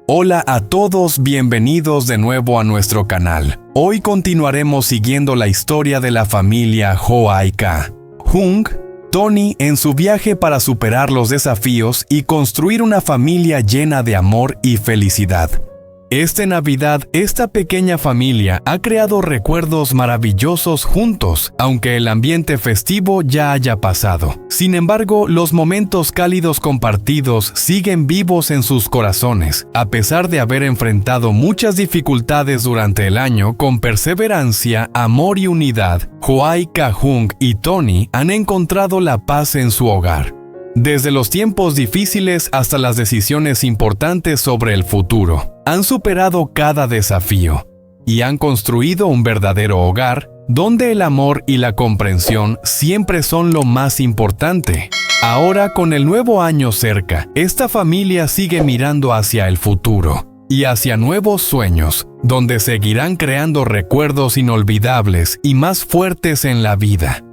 Hola a todos, bienvenidos de nuevo a nuestro canal. Hoy continuaremos siguiendo la historia de la familia Hwaika. Jung, Tony en su viaje para superar los desafíos y construir una familia llena de amor y felicidad. Esta Navidad, esta pequeña familia ha creado recuerdos maravillosos juntos, aunque el ambiente festivo ya haya pasado. Sin embargo, los momentos cálidos compartidos siguen vivos en sus corazones. A pesar de haber enfrentado muchas dificultades durante el año, con perseverancia, amor y unidad, Hwaika, Jung y Tony han encontrado la paz en su hogar. Desde los tiempos difíciles hasta las decisiones importantes sobre el futuro, han superado cada desafío y han construido un verdadero hogar donde el amor y la comprensión siempre son lo más importante. Ahora, con el nuevo año cerca, esta familia sigue mirando hacia el futuro y hacia nuevos sueños, donde seguirán creando recuerdos inolvidables y más fuertes en la vida.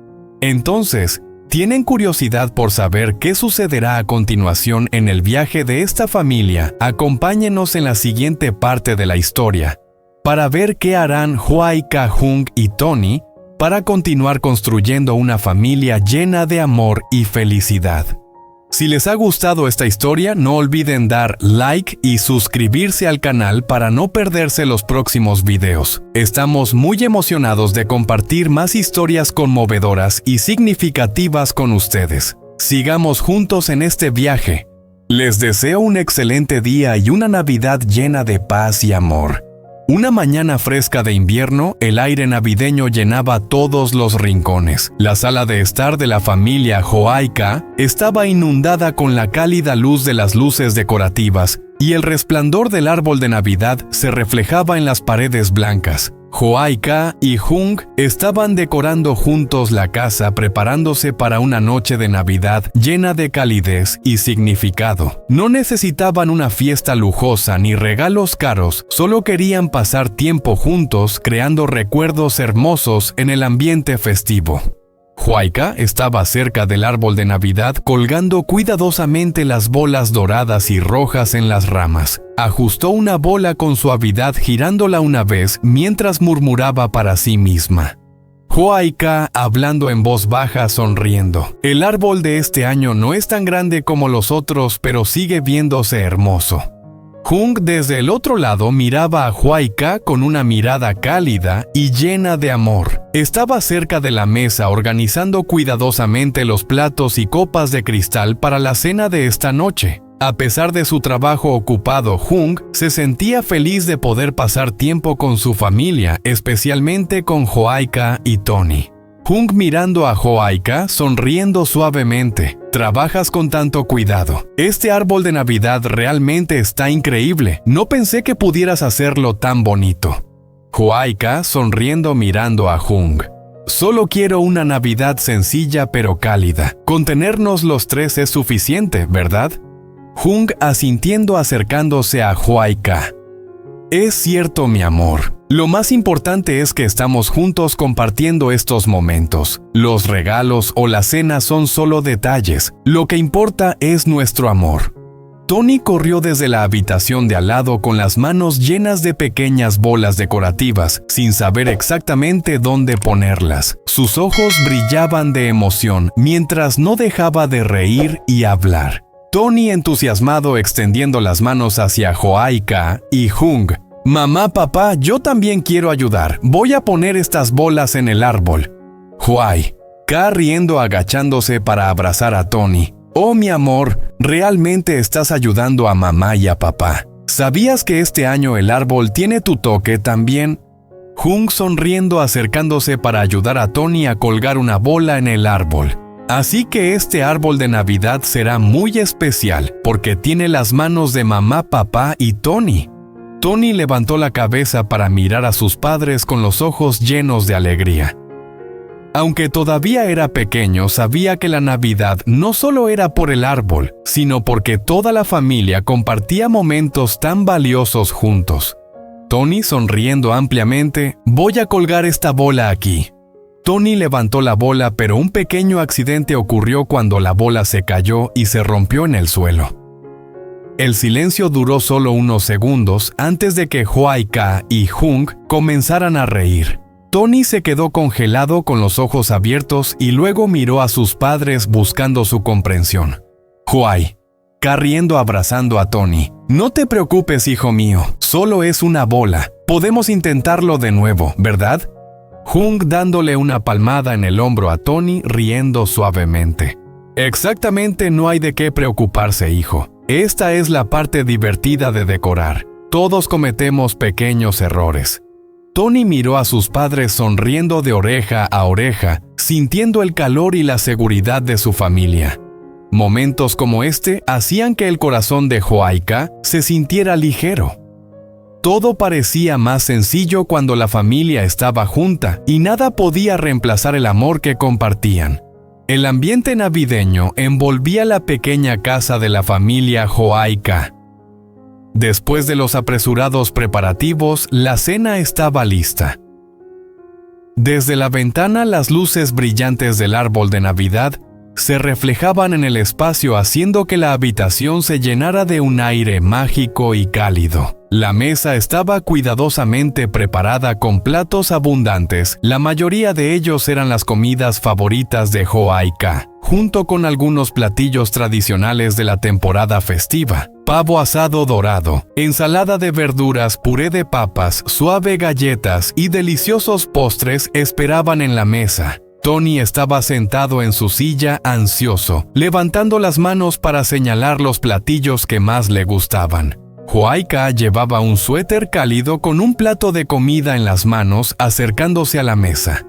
Entonces, ¿tienen curiosidad por saber qué sucederá a continuación en el viaje de esta familia? Acompáñenos en la siguiente parte de la historia para ver qué harán Hwaika, Jung y Tony para continuar construyendo una familia llena de amor y felicidad. Si les ha gustado esta historia, no olviden dar like y suscribirse al canal para no perderse los próximos videos. Estamos muy emocionados de compartir más historias conmovedoras y significativas con ustedes. Sigamos juntos en este viaje. Les deseo un excelente día y una Navidad llena de paz y amor. Una mañana fresca de invierno, el aire navideño llenaba todos los rincones. La sala de estar de la familia Hwaika estaba inundada con la cálida luz de las luces decorativas y el resplandor del árbol de Navidad se reflejaba en las paredes blancas. Hwaika y Jung estaban decorando juntos la casa, preparándose para una noche de Navidad llena de calidez y significado. No necesitaban una fiesta lujosa ni regalos caros, solo querían pasar tiempo juntos creando recuerdos hermosos en el ambiente festivo. Hwaika estaba cerca del árbol de Navidad colgando cuidadosamente las bolas doradas y rojas en las ramas. Ajustó una bola con suavidad girándola una vez mientras murmuraba para sí misma. Hwaika hablando en voz baja, sonriendo. El árbol de este año no es tan grande como los otros, pero sigue viéndose hermoso. Jung desde el otro lado miraba a Hwaika con una mirada cálida y llena de amor. Estaba cerca de la mesa organizando cuidadosamente los platos y copas de cristal para la cena de esta noche. A pesar de su trabajo ocupado, Jung se sentía feliz de poder pasar tiempo con su familia, especialmente con Hwaika y Tony. Jung mirando a Hwaika, sonriendo suavemente. «Trabajas con tanto cuidado. Este árbol de Navidad realmente está increíble. No pensé que pudieras hacerlo tan bonito». Hwaika sonriendo mirando a Jung. «Solo quiero una Navidad sencilla pero cálida. Con tenernos los tres es suficiente, ¿verdad?» Jung asintiendo, acercándose a Hwaika. «Es cierto, mi amor. Lo más importante es que estamos juntos compartiendo estos momentos. Los regalos o la cena son solo detalles. Lo que importa es nuestro amor». Tony corrió desde la habitación de al lado con las manos llenas de pequeñas bolas decorativas, sin saber exactamente dónde ponerlas. Sus ojos brillaban de emoción, mientras no dejaba de reír y hablar. Tony entusiasmado extendiendo las manos hacia Hwaika y Jung. «Mamá, papá, yo también quiero ayudar. Voy a poner estas bolas en el árbol». Hwaika riendo, agachándose para abrazar a Tony. «Oh, mi amor, realmente estás ayudando a mamá y a papá. ¿Sabías que este año el árbol tiene tu toque también?» Jung sonriendo, acercándose para ayudar a Tony a colgar una bola en el árbol. «Así que este árbol de Navidad será muy especial porque tiene las manos de mamá, papá y Tony». Tony levantó la cabeza para mirar a sus padres con los ojos llenos de alegría. Aunque todavía era pequeño, sabía que la Navidad no solo era por el árbol, sino porque toda la familia compartía momentos tan valiosos juntos. Tony sonriendo ampliamente, «Voy a colgar esta bola aquí». Tony levantó la bola, pero un pequeño accidente ocurrió cuando la bola se cayó y se rompió en el suelo. El silencio duró solo unos segundos antes de que Hwa-I-Ka y Hung comenzaran a reír. Tony se quedó congelado con los ojos abiertos y luego miró a sus padres buscando su comprensión. Hwa-I-Ka riendo abrazando a Tony. No te preocupes, hijo mío, solo es una bola. Podemos intentarlo de nuevo, ¿verdad? Hung dándole una palmada en el hombro a Tony riendo suavemente. Exactamente, no hay de qué preocuparse, hijo. Esta es la parte divertida de decorar. Todos cometemos pequeños errores. Tony miró a sus padres sonriendo de oreja a oreja, sintiendo el calor y la seguridad de su familia. Momentos como este hacían que el corazón de Hwa-I-Ka se sintiera ligero. Todo parecía más sencillo cuando la familia estaba junta y nada podía reemplazar el amor que compartían. El ambiente navideño envolvía la pequeña casa de la familia Hwa-I-Ka. Después de los apresurados preparativos, la cena estaba lista. Desde la ventana, las luces brillantes del árbol de Navidad se reflejaban en el espacio, haciendo que la habitación se llenara de un aire mágico y cálido. La mesa estaba cuidadosamente preparada con platos abundantes. La mayoría de ellos eran las comidas favoritas de Hwa-I-Ka, junto con algunos platillos tradicionales de la temporada festiva. Pavo asado dorado, ensalada de verduras, puré de papas, suave galletas y deliciosos postres esperaban en la mesa. Tony estaba sentado en su silla ansioso, levantando las manos para señalar los platillos que más le gustaban. Hwa-I-Ka llevaba un suéter cálido con un plato de comida en las manos, acercándose a la mesa.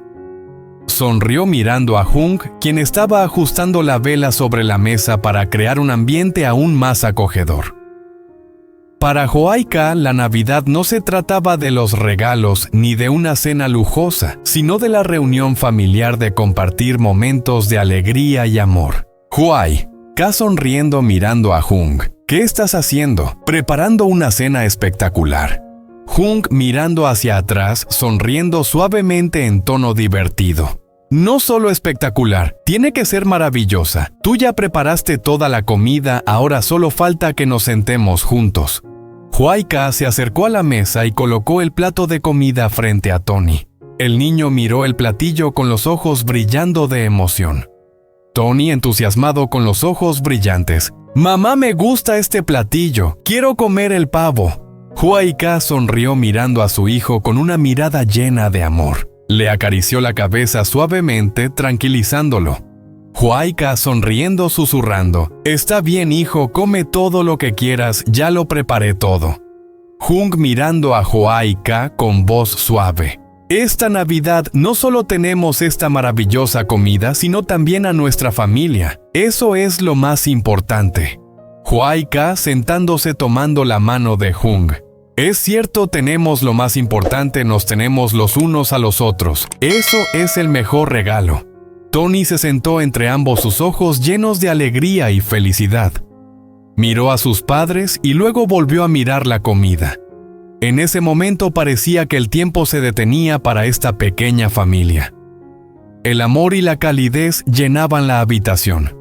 Sonrió mirando a Hung, quien estaba ajustando la vela sobre la mesa para crear un ambiente aún más acogedor. Para Hwa-I-Ka, la Navidad no se trataba de los regalos ni de una cena lujosa, sino de la reunión familiar, de compartir momentos de alegría y amor. Hwa-I-Ka sonriendo mirando a Hung. ¿Qué estás haciendo? Preparando una cena espectacular. Hung mirando hacia atrás, sonriendo suavemente en tono divertido. No solo espectacular, tiene que ser maravillosa. Tú ya preparaste toda la comida, ahora solo falta que nos sentemos juntos. Hwa-I-Ka se acercó a la mesa y colocó el plato de comida frente a Tony. El niño miró el platillo con los ojos brillando de emoción. Tony, entusiasmado con los ojos brillantes. «Mamá, me gusta este platillo. Quiero comer el pavo». Hwa-I-Ka sonrió mirando a su hijo con una mirada llena de amor. Le acarició la cabeza suavemente, tranquilizándolo. Hwa-I-Ka sonriendo, susurrando. «Está bien, hijo, come todo lo que quieras, ya lo preparé todo». Hung mirando a Hwa-I-Ka con voz suave. «Esta Navidad no solo tenemos esta maravillosa comida, sino también a nuestra familia. Eso es lo más importante». Hwa-I-Ka sentándose tomando la mano de Hung. «Es cierto, tenemos lo más importante, nos tenemos los unos a los otros. Eso es el mejor regalo». Tony se sentó entre ambos sus ojos llenos de alegría y felicidad. Miró a sus padres y luego volvió a mirar la comida. En ese momento parecía que el tiempo se detenía para esta pequeña familia. El amor y la calidez llenaban la habitación.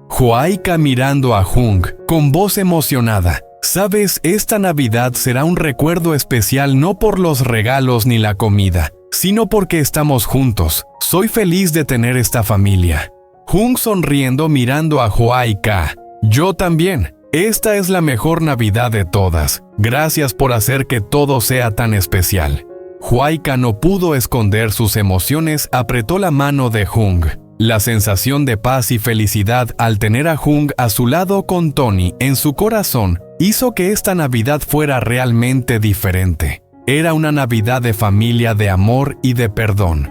Hwa-I-Ka mirando a Hung, con voz emocionada. «Sabes, esta Navidad será un recuerdo especial no por los regalos ni la comida, sino porque estamos juntos. Soy feliz de tener esta familia». Hung sonriendo mirando a Hwa-I-Ka. «Yo también. Esta es la mejor Navidad de todas. Gracias por hacer que todo sea tan especial». Hwa-I-Ka no pudo esconder sus emociones, apretó la mano de Hung. La sensación de paz y felicidad al tener a Hung a su lado con Tony en su corazón hizo que esta Navidad fuera realmente diferente. Era una Navidad de familia, de amor y de perdón.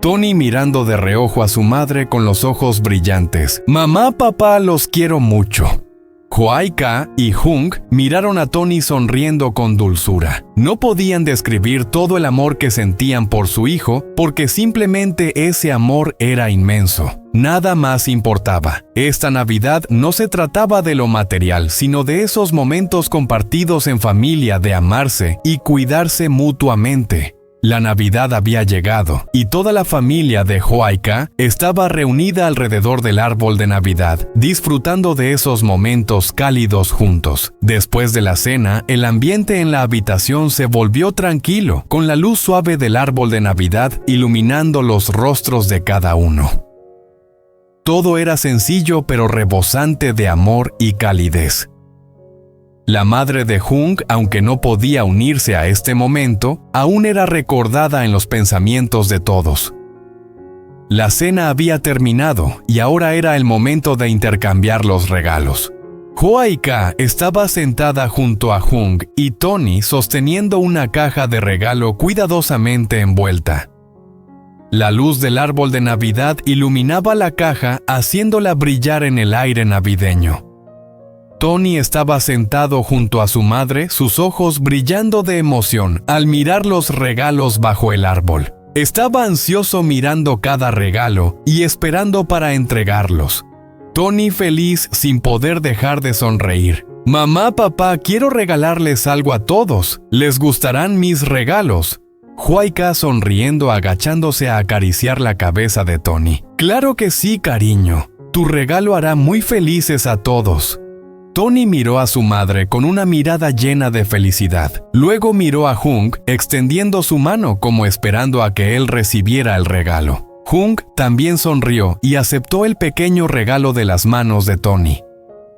Tony mirando de reojo a su madre con los ojos brillantes. «Mamá, papá, los quiero mucho». Hwa-I-Ka y Hung miraron a Tony sonriendo con dulzura. No podían describir todo el amor que sentían por su hijo, porque simplemente ese amor era inmenso. Nada más importaba. Esta Navidad no se trataba de lo material, sino de esos momentos compartidos en familia, de amarse y cuidarse mutuamente. La Navidad había llegado y toda la familia de Hoaika estaba reunida alrededor del árbol de Navidad, disfrutando de esos momentos cálidos juntos. Después de la cena, el ambiente en la habitación se volvió tranquilo, con la luz suave del árbol de Navidad iluminando los rostros de cada uno. Todo era sencillo pero rebosante de amor y calidez. La madre de Jung, aunque no podía unirse a este momento, aún era recordada en los pensamientos de todos. La cena había terminado y ahora era el momento de intercambiar los regalos. Hoaika estaba sentada junto a Jung y Tony sosteniendo una caja de regalo cuidadosamente envuelta. La luz del árbol de Navidad iluminaba la caja, haciéndola brillar en el aire navideño. Tony estaba sentado junto a su madre, sus ojos brillando de emoción al mirar los regalos bajo el árbol. Estaba ansioso mirando cada regalo y esperando para entregarlos. Tony feliz sin poder dejar de sonreír. «Mamá, papá, quiero regalarles algo a todos. ¿Les gustarán mis regalos?» Hoaika sonriendo agachándose a acariciar la cabeza de Tony. «Claro que sí, cariño. Tu regalo hará muy felices a todos». Tony miró a su madre con una mirada llena de felicidad. Luego miró a Jung, extendiendo su mano como esperando a que él recibiera el regalo. Jung también sonrió y aceptó el pequeño regalo de las manos de Tony.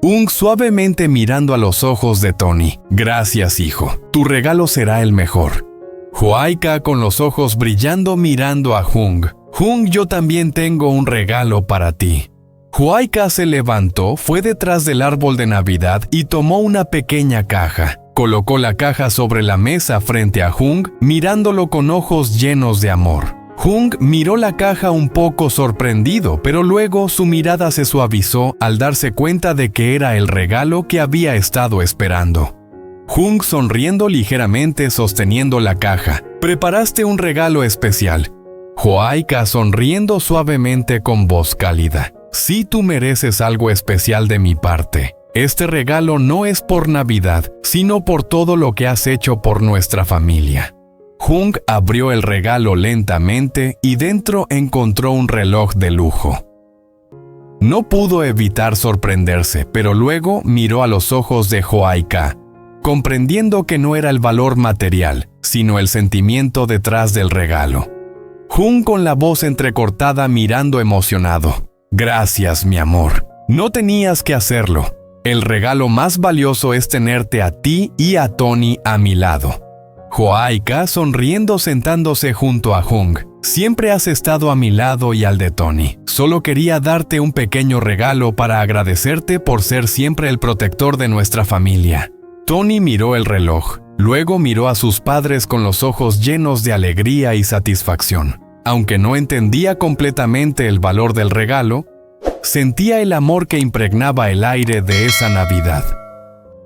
Jung suavemente mirando a los ojos de Tony. «Gracias, hijo. Tu regalo será el mejor». Hoaika con los ojos brillando mirando a Jung. «Jung, yo también tengo un regalo para ti». Hoaika se levantó, fue detrás del árbol de Navidad y tomó una pequeña caja. Colocó la caja sobre la mesa frente a Jung, mirándolo con ojos llenos de amor. Jung miró la caja un poco sorprendido, pero luego su mirada se suavizó al darse cuenta de que era el regalo que había estado esperando. Jung sonriendo ligeramente sosteniendo la caja. «Preparaste un regalo especial». Hoaika sonriendo suavemente con voz cálida. «Sí, tú mereces algo especial de mi parte. Este regalo no es por Navidad, sino por todo lo que has hecho por nuestra familia». Jung abrió el regalo lentamente y dentro encontró un reloj de lujo. No pudo evitar sorprenderse, pero luego miró a los ojos de Hoaika, comprendiendo que no era el valor material, sino el sentimiento detrás del regalo. Jung con la voz entrecortada mirando emocionado. «Gracias, mi amor. No tenías que hacerlo. El regalo más valioso es tenerte a ti y a Tony a mi lado». Hoaika sonriendo sentándose junto a Jung. «Siempre has estado a mi lado y al de Tony. Solo quería darte un pequeño regalo para agradecerte por ser siempre el protector de nuestra familia». Tony miró el reloj. Luego miró a sus padres con los ojos llenos de alegría y satisfacción. Aunque no entendía completamente el valor del regalo, sentía el amor que impregnaba el aire de esa Navidad.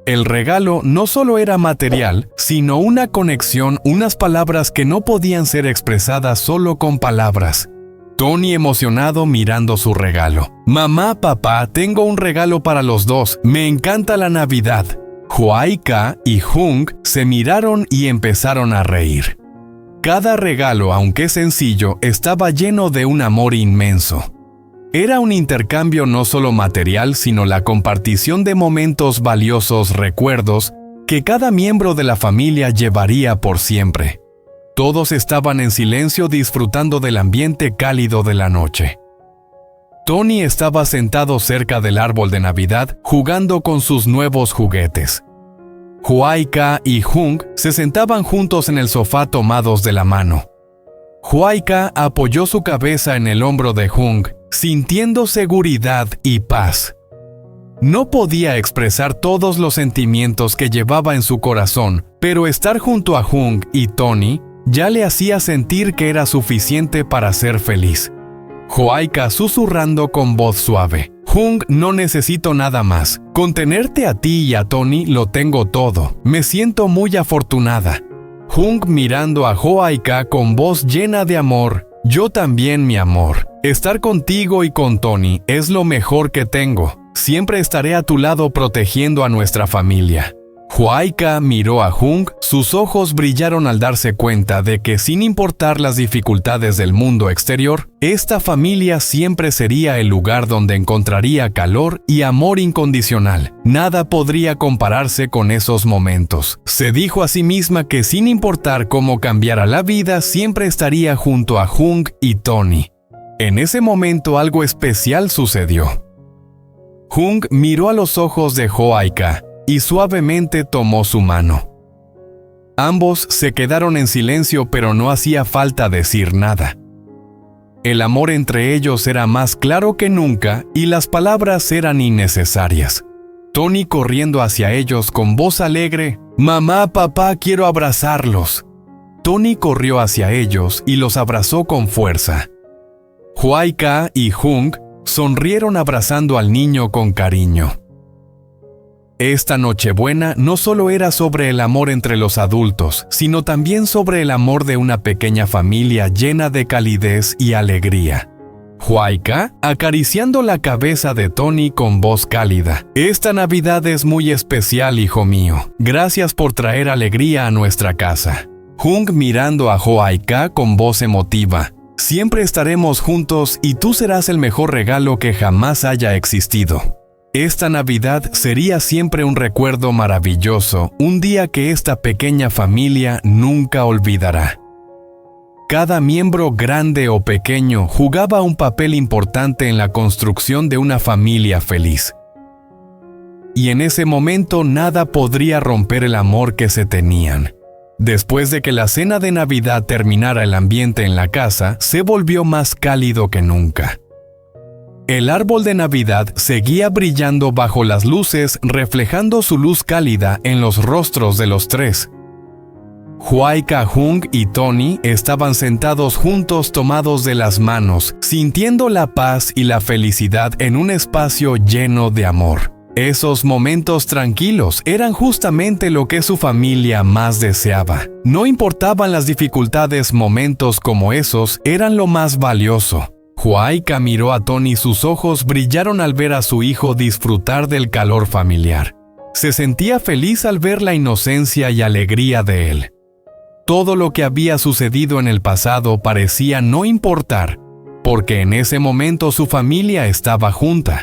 El regalo no solo era material, sino una conexión, unas palabras que no podían ser expresadas solo con palabras. Tony emocionado mirando su regalo. «Mamá, papá, tengo un regalo para los dos. Me encanta la Navidad». Hoaika y Jung se miraron y empezaron a reír. Cada regalo, aunque sencillo, estaba lleno de un amor inmenso. Era un intercambio no solo material, sino la compartición de momentos valiosos, recuerdos, que cada miembro de la familia llevaría por siempre. Todos estaban en silencio disfrutando del ambiente cálido de la noche. Tony estaba sentado cerca del árbol de Navidad, jugando con sus nuevos juguetes. Hoaika y Jung se sentaban juntos en el sofá tomados de la mano. Hoaika apoyó su cabeza en el hombro de Jung, sintiendo seguridad y paz. No podía expresar todos los sentimientos que llevaba en su corazón, pero estar junto a Jung y Tony ya le hacía sentir que era suficiente para ser feliz. Hoaika susurrando con voz suave. «Jung, no necesito nada más. Con tenerte a ti y a Tony lo tengo todo. Me siento muy afortunada». Jung mirando a Hoaika con voz llena de amor. «Yo también, mi amor. Estar contigo y con Tony es lo mejor que tengo. Siempre estaré a tu lado protegiendo a nuestra familia». Joaika miró a Jung, sus ojos brillaron al darse cuenta de que sin importar las dificultades del mundo exterior, esta familia siempre sería el lugar donde encontraría calor y amor incondicional. Nada podría compararse con esos momentos. Se dijo a sí misma que sin importar cómo cambiara la vida, siempre estaría junto a Jung y Tony. En ese momento algo especial sucedió. Jung miró a los ojos de Joaika y suavemente tomó su mano. Ambos se quedaron en silencio, pero no hacía falta decir nada. El amor entre ellos era más claro que nunca y las palabras eran innecesarias. Tony corriendo hacia ellos con voz alegre: «Mamá, papá, quiero abrazarlos». Tony corrió hacia ellos y los abrazó con fuerza. Joaika y Jung sonrieron abrazando al niño con cariño. Esta Nochebuena no solo era sobre el amor entre los adultos, sino también sobre el amor de una pequeña familia llena de calidez y alegría. Joaika, acariciando la cabeza de Tony con voz cálida: «Esta Navidad es muy especial, hijo mío. Gracias por traer alegría a nuestra casa». Jung mirando a Joaika con voz emotiva: «Siempre estaremos juntos y tú serás el mejor regalo que jamás haya existido». Esta Navidad sería siempre un recuerdo maravilloso, un día que esta pequeña familia nunca olvidará. Cada miembro, grande o pequeño, jugaba un papel importante en la construcción de una familia feliz. Y en ese momento nada podría romper el amor que se tenían. Después de que la cena de Navidad terminara, el ambiente en la casa se volvió más cálido que nunca. El árbol de Navidad seguía brillando bajo las luces, reflejando su luz cálida en los rostros de los tres. Joaika, Jung y Tony estaban sentados juntos, tomados de las manos, sintiendo la paz y la felicidad en un espacio lleno de amor. Esos momentos tranquilos eran justamente lo que su familia más deseaba. No importaban las dificultades, momentos como esos eran lo más valioso. Joaika miró a Tony, sus ojos brillaron al ver a su hijo disfrutar del calor familiar. Se sentía feliz al ver la inocencia y alegría de él. Todo lo que había sucedido en el pasado parecía no importar, porque en ese momento su familia estaba junta.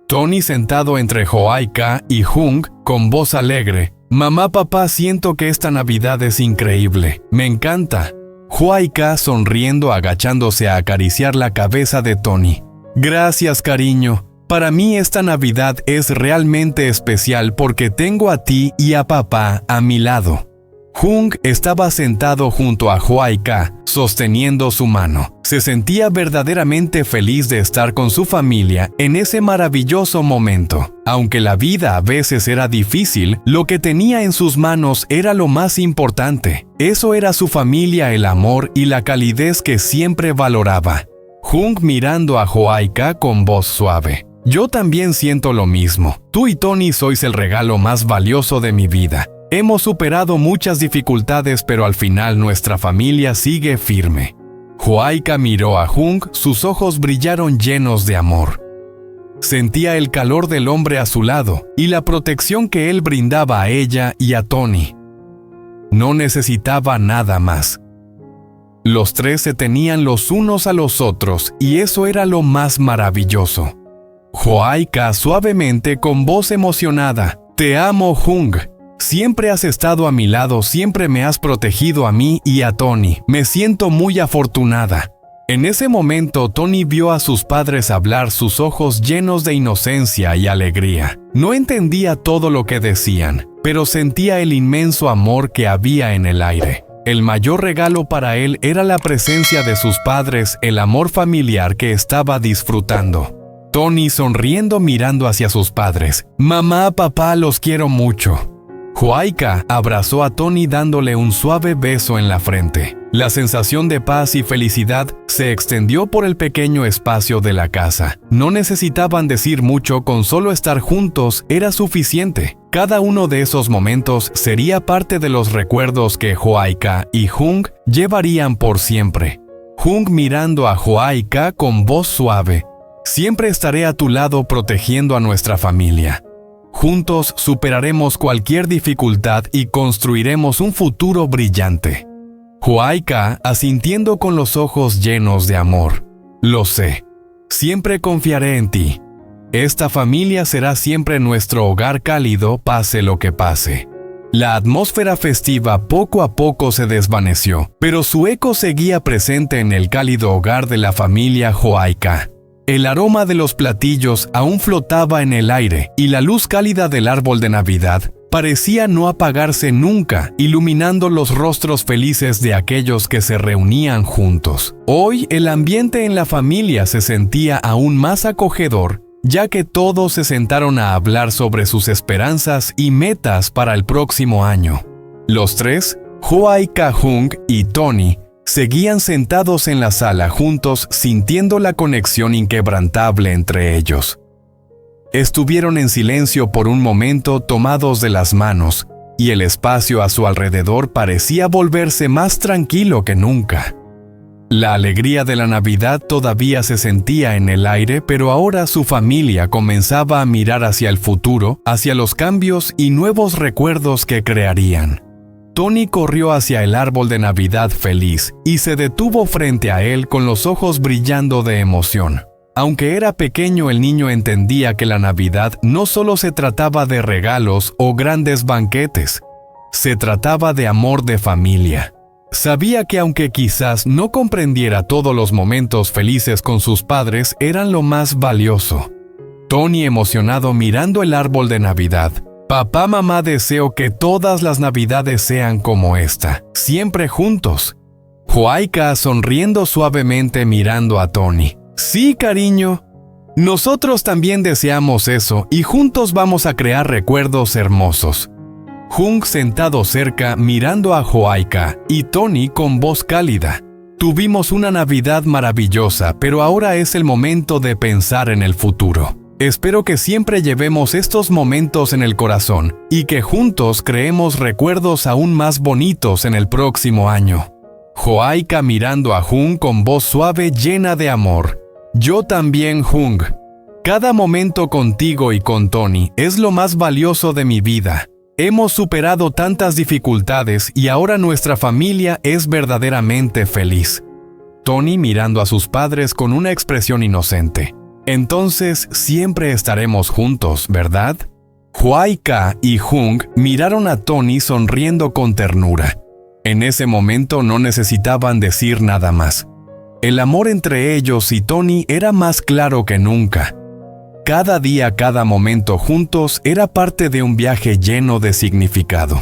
Tony sentado entre Joaika y Jung con voz alegre: «Mamá, papá, siento que esta Navidad es increíble. Me encanta». Joaika sonriendo, agachándose a acariciar la cabeza de Tony: «Gracias, cariño. Para mí esta Navidad es realmente especial porque tengo a ti y a papá a mi lado». Jung estaba sentado junto a Joaika, sosteniendo su mano. Se sentía verdaderamente feliz de estar con su familia en ese maravilloso momento. Aunque la vida a veces era difícil, lo que tenía en sus manos era lo más importante. Eso era su familia, el amor y la calidez que siempre valoraba. Jung mirando a Joaika con voz suave: «Yo también siento lo mismo. Tú y Tony sois el regalo más valioso de mi vida. Hemos superado muchas dificultades, pero al final nuestra familia sigue firme». Joaika miró a Jung, sus ojos brillaron llenos de amor. Sentía el calor del hombre a su lado y la protección que él brindaba a ella y a Tony. No necesitaba nada más. Los tres se tenían los unos a los otros y eso era lo más maravilloso. Joaika suavemente con voz emocionada: «Te amo, Jung. Siempre has estado a mi lado, siempre me has protegido a mí y a Tony. Me siento muy afortunada». En ese momento Tony vio a sus padres hablar, sus ojos llenos de inocencia y alegría. No entendía todo lo que decían, pero sentía el inmenso amor que había en el aire. El mayor regalo para él era la presencia de sus padres, el amor familiar que estaba disfrutando. Tony sonriendo mirando hacia sus padres: «Mamá, papá, los quiero mucho». Joaika abrazó a Tony dándole un suave beso en la frente. La sensación de paz y felicidad se extendió por el pequeño espacio de la casa. No necesitaban decir mucho, con solo estar juntos era suficiente. Cada uno de esos momentos sería parte de los recuerdos que Joaika y Jung llevarían por siempre. Jung mirando a Joaika con voz suave: «Siempre estaré a tu lado protegiendo a nuestra familia». Juntos superaremos cualquier dificultad y construiremos un futuro brillante. Joaika, asintiendo con los ojos llenos de amor. Lo sé. Siempre confiaré en ti. Esta familia será siempre nuestro hogar cálido, pase lo que pase. La atmósfera festiva poco a poco se desvaneció, pero su eco seguía presente en el cálido hogar de la familia Joaika. El aroma de los platillos aún flotaba en el aire y la luz cálida del árbol de Navidad parecía no apagarse nunca, iluminando los rostros felices de aquellos que se reunían juntos. Hoy el ambiente en la familia se sentía aún más acogedor, ya que todos se sentaron a hablar sobre sus esperanzas y metas para el próximo año. Los tres, Joaika, Hung y Tony, seguían sentados en la sala juntos, sintiendo la conexión inquebrantable entre ellos. Estuvieron en silencio por un momento, tomados de las manos, y el espacio a su alrededor parecía volverse más tranquilo que nunca. La alegría de la Navidad todavía se sentía en el aire, pero ahora su familia comenzaba a mirar hacia el futuro, hacia los cambios y nuevos recuerdos que crearían. Tony corrió hacia el árbol de Navidad feliz y se detuvo frente a él con los ojos brillando de emoción. Aunque era pequeño, el niño entendía que la Navidad no solo se trataba de regalos o grandes banquetes, se trataba de amor de familia. Sabía que aunque quizás no comprendiera todos los momentos felices con sus padres, eran lo más valioso. Tony, emocionado mirando el árbol de Navidad. Papá, mamá, deseo que todas las Navidades sean como esta, siempre juntos. Joaika sonriendo suavemente mirando a Tony. Sí, cariño. Nosotros también deseamos eso y juntos vamos a crear recuerdos hermosos. Hung sentado cerca mirando a Joaika y Tony con voz cálida. Tuvimos una Navidad maravillosa, pero ahora es el momento de pensar en el futuro. Espero que siempre llevemos estos momentos en el corazón y que juntos creemos recuerdos aún más bonitos en el próximo año. Joaika mirando a Hung con voz suave llena de amor. Yo también, Hung. Cada momento contigo y con Tony es lo más valioso de mi vida. Hemos superado tantas dificultades y ahora nuestra familia es verdaderamente feliz. Tony mirando a sus padres con una expresión inocente. Entonces siempre estaremos juntos, ¿verdad? Joaika y Hung miraron a Tony sonriendo con ternura. En ese momento no necesitaban decir nada más. El amor entre ellos y Tony era más claro que nunca. Cada día, cada momento juntos era parte de un viaje lleno de significado.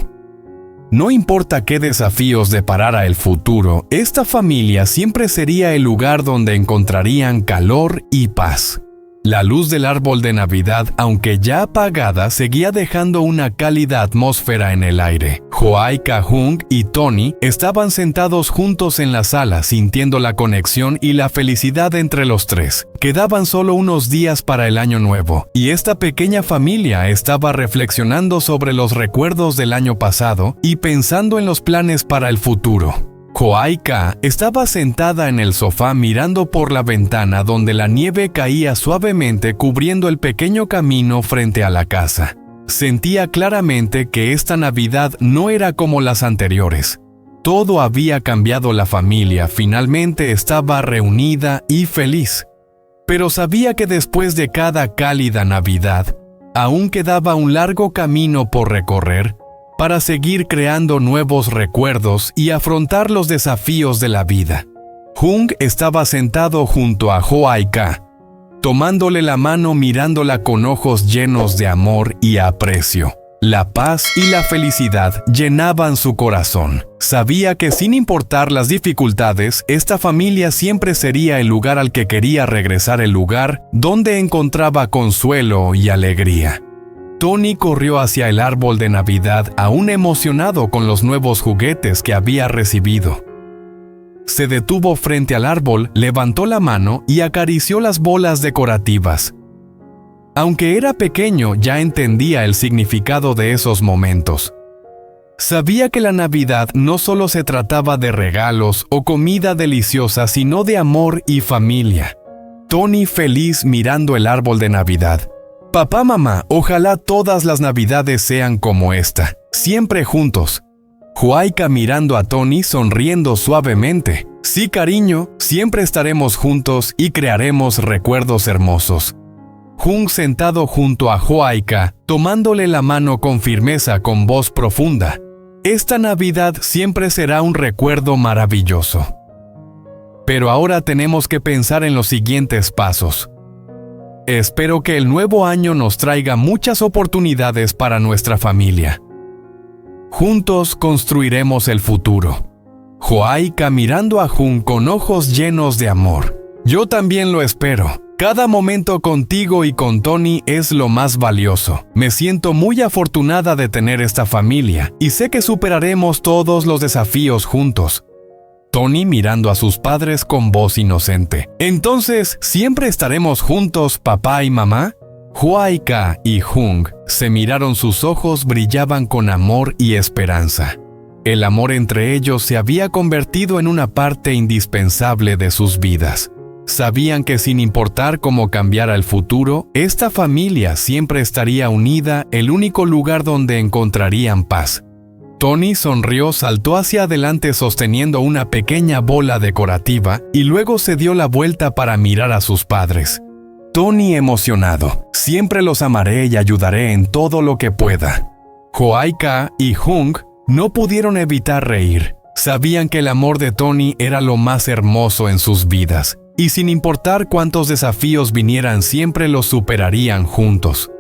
No importa qué desafíos deparara el futuro, esta familia siempre sería el lugar donde encontrarían calor y paz. La luz del árbol de Navidad, aunque ya apagada, seguía dejando una cálida atmósfera en el aire. Joaika, Hung y Tony estaban sentados juntos en la sala, sintiendo la conexión y la felicidad entre los tres. Quedaban solo unos días para el año nuevo, y esta pequeña familia estaba reflexionando sobre los recuerdos del año pasado y pensando en los planes para el futuro. Joaika estaba sentada en el sofá mirando por la ventana donde la nieve caía suavemente cubriendo el pequeño camino frente a la casa. Sentía claramente que esta Navidad no era como las anteriores. Todo había cambiado, la familia finalmente estaba reunida y feliz. Pero sabía que después de cada cálida Navidad, aún quedaba un largo camino por recorrer, para seguir creando nuevos recuerdos y afrontar los desafíos de la vida. Hung estaba sentado junto a Joaika, tomándole la mano, mirándola con ojos llenos de amor y aprecio. La paz y la felicidad llenaban su corazón. Sabía que sin importar las dificultades, esta familia siempre sería el lugar al que quería regresar, el lugar donde encontraba consuelo y alegría. Tony corrió hacia el árbol de Navidad, aún emocionado con los nuevos juguetes que había recibido. Se detuvo frente al árbol, levantó la mano y acarició las bolas decorativas. Aunque era pequeño, ya entendía el significado de esos momentos. Sabía que la Navidad no solo se trataba de regalos o comida deliciosa, sino de amor y familia. Tony feliz mirando el árbol de Navidad. Papá, mamá, ojalá todas las navidades sean como esta, siempre juntos. Joaika mirando a Tony sonriendo suavemente. Sí, cariño, siempre estaremos juntos y crearemos recuerdos hermosos. Jung sentado junto a Joaika, tomándole la mano con firmeza con voz profunda. Esta Navidad siempre será un recuerdo maravilloso. Pero ahora tenemos que pensar en los siguientes pasos. Espero que el nuevo año nos traiga muchas oportunidades para nuestra familia. Juntos construiremos el futuro. Joaika mirando a Jung con ojos llenos de amor. Yo también lo espero. Cada momento contigo y con Tony es lo más valioso. Me siento muy afortunada de tener esta familia y sé que superaremos todos los desafíos juntos. Tony mirando a sus padres con voz inocente. ¿Entonces siempre estaremos juntos, papá y mamá? Joaika y Jung se miraron, sus ojos brillaban con amor y esperanza. El amor entre ellos se había convertido en una parte indispensable de sus vidas. Sabían que sin importar cómo cambiara el futuro, esta familia siempre estaría unida, el único lugar donde encontrarían paz. Tony sonrió, saltó hacia adelante sosteniendo una pequeña bola decorativa y luego se dio la vuelta para mirar a sus padres. Tony emocionado, siempre los amaré y ayudaré en todo lo que pueda. Joaika y Jung no pudieron evitar reír. Sabían que el amor de Tony era lo más hermoso en sus vidas, y sin importar cuántos desafíos vinieran siempre los superarían juntos.